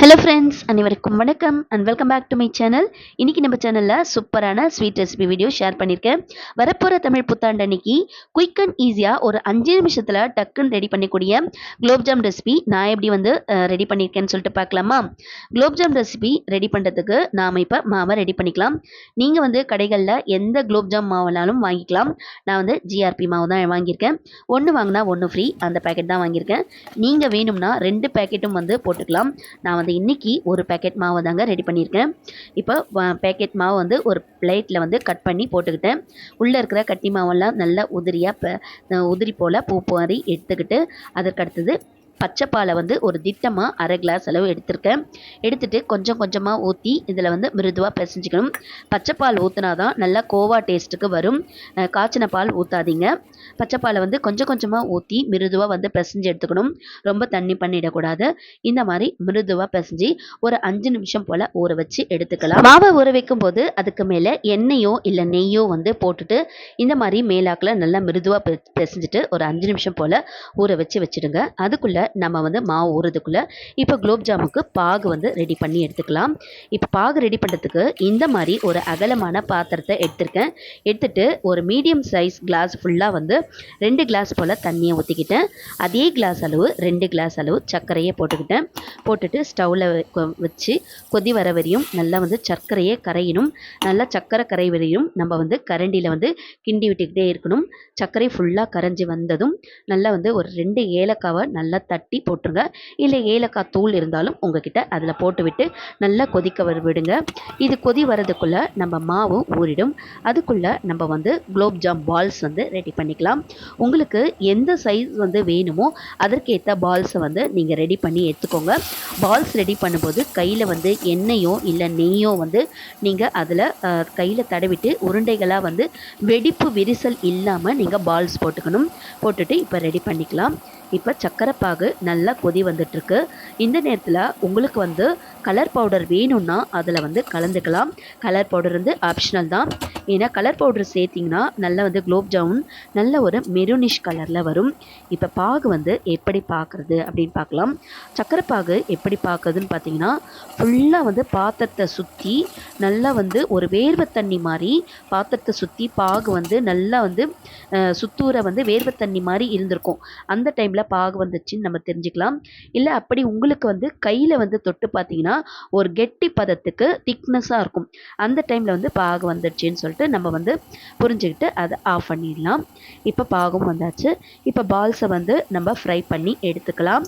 Hello friends, அனைவருக்கும் வணக்கம் and welcome back to my channel. இன்றைக்கி நம்ம சேனலில் சூப்பரான ஸ்வீட் ரெசிபி வீடியோ ஷேர் பண்ணியிருக்கேன். வரப்போகிற தமிழ் புத்தாண்டு அன்னைக்கு குயிக் அண்ட் ஈஸியாக ஒரு 5 நிமிஷத்தில் டக்குன்னு ரெடி பண்ணக்கூடிய குலோப்ஜாம் ரெசிபி நான் எப்படி ரெடி பண்ணியிருக்கேன்னு சொல்லிட்டு பார்க்கலாமா? குலோப்ஜாம் ரெசிபி ரெடி பண்ணுறதுக்கு நாம் இப்போ மாவை ரெடி பண்ணிக்கலாம். நீங்கள் கடைகளில் எந்த குலோப்ஜாம் மாவுனாலும் வாங்கிக்கலாம். நான் ஜிஆர்பி மாவு தான் வாங்கியிருக்கேன். ஒன்று வாங்கினா ஒன்று ஃப்ரீ, அந்த பேக்கெட் தான் வாங்கியிருக்கேன். நீங்கள் வேணும்னா 2 பேக்கெட்டும் போட்டுக்கலாம். நான் இன்னைக்கு ஒரு பேக்கெட் மாவு தாங்க ரெடி பண்ணியிருக்கேன். இப்போ பேக்கெட் மாவு ஒரு பிளேட்டில் கட் பண்ணி போட்டுக்கிட்டேன். உள்ளே இருக்கிற கட்டி மாவெல்லாம் நல்லா உதிரி போல் பூ மாதிரி எடுத்துக்கிட்டு அதற்கு அடுத்தது பச்சை பாலை ஒரு திட்டமாக அரை கிளாஸ் அளவு எடுத்திருக்கேன். எடுத்துகிட்டு கொஞ்சம் கொஞ்சமாக ஊற்றி இதில் மிருதுவாக பிசைஞ்சிக்கணும். பச்சை பால் ஊற்றினா தான் நல்லா கோவா டேஸ்ட்டுக்கு வரும். காய்ச்சின பால் ஊற்றாதீங்க. பச்சை பாலை கொஞ்சம் கொஞ்சமாக ஊற்றி மிருதுவாக பிசைஞ்சு எடுத்துக்கணும். ரொம்ப தண்ணி பண்ணிடக்கூடாது. இந்த மாதிரி மிருதுவாக பிசைஞ்சு ஒரு 5 நிமிஷம் போல் ஊற வச்சு எடுத்துக்கலாம். மாவை ஊற வைக்கும் போது அதுக்கு மேலே எண்ணெயோ இல்லை நெய்யோ போட்டுட்டு இந்த மாதிரி மேலாக்கில் நல்லா மிருதுவாக பிசைஞ்சிட்டு ஒரு 5 நிமிஷம் போல் ஊற வச்சுடுங்க. அதுக்குள்ளே நம்ம மாவு ஊறுறதுக்குள்ளே இப்போ குலோப்ஜாமுக்கு பாகு ரெடி பண்ணி எடுத்துக்கலாம். இப்போ பாகு ரெடி பண்ணுறதுக்கு இந்த மாதிரி ஒரு அகலமான பாத்திரத்தை எடுத்துருக்கேன். எடுத்துட்டு ஒரு மீடியம் சைஸ் கிளாஸ் ஃபுல்லாக 2 கிளாஸ் போல் தண்ணியை ஊற்றிக்கிட்டேன். அதே கிளாஸ் அளவு 2 கிளாஸ் அளவு சர்க்கரையை போட்டுக்கிட்டேன். போட்டுட்டு ஸ்டவ்வில் வச்சு கொதி வர வரையும் நல்லா சர்க்கரையே கரையணும். நல்லா சர்க்கரை கரை வரையும் நம்ம கரண்டியில் கிண்டி விட்டுக்கிட்டே இருக்கணும். சர்க்கரை ஃபுல்லாக கரைஞ்சி வந்ததும் நல்லா ஒரு 2 ஏலக்காவை நல்லா தட்டி போட்டுருங்க. இல்லை ஏலக்காய் தூள் இருந்தாலும் உங்ககிட்ட அதில் போட்டு விட்டு நல்லா கொதிக்க விடுங்க. இது கொதி வரதுக்குள்ளே நம்ம மாவு ஊறிடும். அதுக்குள்ளே நம்ம குலோப்ஜாம் பால்ஸ் ரெடி பண்ணிக்கலாம். உங்களுக்கு எந்த சைஸ் வேணுமோ அதற்கேற்ற பால்ஸை நீங்கள் ரெடி பண்ணி எடுத்துக்கோங்க. பால்ஸ் ரெடி பண்ணும்போது கையில் எண்ணெயோ இல்லை நெய்யோ நீங்கள் அதில் கையில் தடவிட்டு உருண்டைகளாக வெடிப்பு விரிசல் இல்லாமல் நீங்கள் பால்ஸ் போட்டுக்கணும். போட்டுட்டு இப்போ ரெடி பண்ணிக்கலாம். இப்போ சக்கரை பாகு நல்லா கொதி வந்துட்டுருக்கு. இந்த நேரத்தில் உங்களுக்கு கலர் பவுடர் வேணும்னா அதில் கலந்துக்கலாம். கலர் பவுடர் ஆப்ஷனல் தான். ஏன்னா கலர் பவுடர் சேர்த்திங்கன்னா நல்லா குலோப் ஜாமுன் நல்ல ஒரு மெரூனிஷ் கலரில் வரும். இப்போ பாகு எப்படி பார்க்குறது அப்படின்னு பார்க்கலாம். சக்கரை பாகு எப்படி பார்க்குறதுன்னு பார்த்தீங்கன்னா ஃபுல்லாக பாத்திரத்தை சுற்றி நல்லா ஒரு வேர்வை தண்ணி மாதிரி பாத்திரத்தை சுற்றி பாகு நல்லா சுத்தூரை வேர்வை தண்ணி மாதிரி இருந்திருக்கும். அந்த டைமில் பாகு வந்துச்சுன்னு நம்ம தெரிஞ்சுக்கலாம். இல்லை அப்படி உங்களுக்கு கையில் தொட்டு பார்த்தீங்கன்னா ஒரு கெட்டி பதத்துக்கு திக்னஸாக இருக்கும். அந்த டைமில் பாகு வந்துடுச்சுன்னு சொல்லிட்டு நம்ம புரிஞ்சுக்கிட்டு அதை ஆஃப் பண்ணிடலாம். இப்போ பாகும் வந்தாச்சு. இப்போ பால்ஸை நம்ம ஃப்ரை பண்ணி எடுத்துக்கலாம்.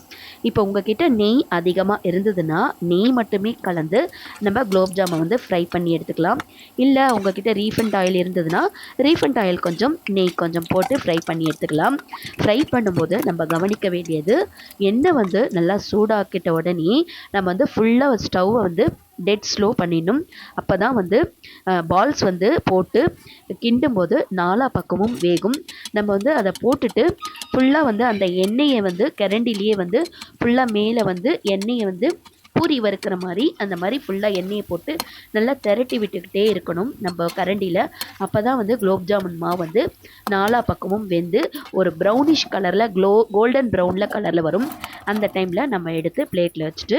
இப்போ உங்ககிட்ட நெய் அதிகமாக இருந்ததுன்னா நெய் மட்டுமே கலந்து நம்ம குலோப் ஜாமை ஃப்ரை பண்ணி எடுத்துக்கலாம். இல்லை உங்ககிட்ட ரீஃபண்ட் ஆயில் இருந்ததுன்னா ரீஃபண்ட் ஆயில் கொஞ்சம் நெய் கொஞ்சம் போட்டு ஃப்ரை பண்ணி எடுத்துக்கலாம். ஃப்ரை பண்ணும்போது நம்ம கவனிக்க வேண்டியது எண்ணெய் நல்லா சூடாக்கிட்ட உடனே நம்ம ஃபுல்லாக ஸ்டவ்வை டெட் ஸ்லோ பண்ணிடணும். அப்போ தான் பால்ஸ் போட்டு கிண்டும் போது 4 பக்கமும் வேகும். நம்ம அதை போட்டுட்டு ஃபுல்லாக அந்த எண்ணெயை கரண்டிலேயே ஃபுல்லாக மேலே எண்ணெயை பூரி வறுக்கிற மாதிரி அந்த மாதிரி ஃபுல்லாக எண்ணெயை போட்டு நல்லா திரட்டி விட்டுக்கிட்டே இருக்கணும் நம்ம கரண்டியில். அப்போ தான் குலோப் ஜாமுன் மாவு 4 பக்கமும் வெந்து ஒரு ப்ரௌனிஷ் கலரில் கோல்டன் ப்ரௌனில் கலரில் வரும். அந்த டைமில் நம்ம எடுத்து பிளேட்டில் வச்சுட்டு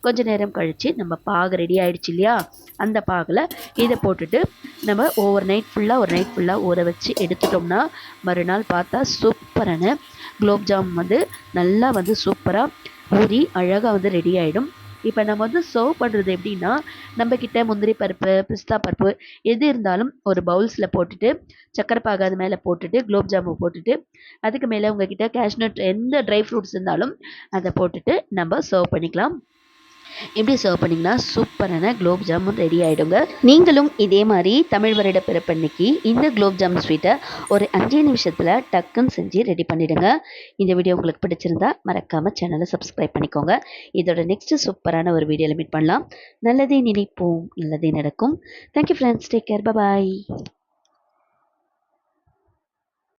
கொஞ்சம் நேரம் கழித்து நம்ம பாகு ரெடி ஆகிடுச்சு இல்லையா, அந்த பாகில் இதை போட்டுட்டு நம்ம ஒரு நைட் ஃபுல்லாக ஊற வச்சு எடுத்துட்டோம்னா மறுநாள் பார்த்தா சூப்பரான குலோப் ஜாமுன் நல்லா சூப்பராக ஊறி அழகாக ரெடி ஆகிடும். இப்போ நம்ம சர்வ் பண்ணுறது எப்படின்னா நம்மக்கிட்ட முந்திரி பருப்பு பிஸ்தா பருப்பு எது இருந்தாலும் ஒரு பவுல்ஸில் போட்டுட்டு சக்கரை பாகு அது மேலே போட்டுட்டு குலோப் ஜாமுன் போட்டுட்டு அதுக்கு மேலே உங்ககிட்ட கேஷ்நட் எந்த ட்ரை ஃப்ரூட்ஸ் இருந்தாலும் அதை போட்டுட்டு நம்ம சர்வ் பண்ணிக்கலாம். இப்படி சர்வ் பண்ணிங்கன்னா சூப்பரான குலோப் ஜாமுன் ரெடி ஆகிடுங்க. நீங்களும் இதே மாதிரி தமிழ் வருட பிறப்பன்னைக்கு இந்த குலோப் ஜாமுன் ஸ்வீட்டை ஒரு 5 நிமிஷத்தில் டக்குன்னு செஞ்சு ரெடி பண்ணிவிடுங்க. இந்த வீடியோ உங்களுக்கு பிடிச்சிருந்தா மறக்காமல் சேனலை சப்ஸ்கிரைப் பண்ணிக்கோங்க. இதோட நெக்ஸ்ட்டு சூப்பரான ஒரு வீடியோவில் மீட் பண்ணலாம். நல்லதே நினைப்போம், நல்லதே நடக்கும். தேங்க்யூ ஃப்ரெண்ட்ஸ், டேக் கேர், பாய்.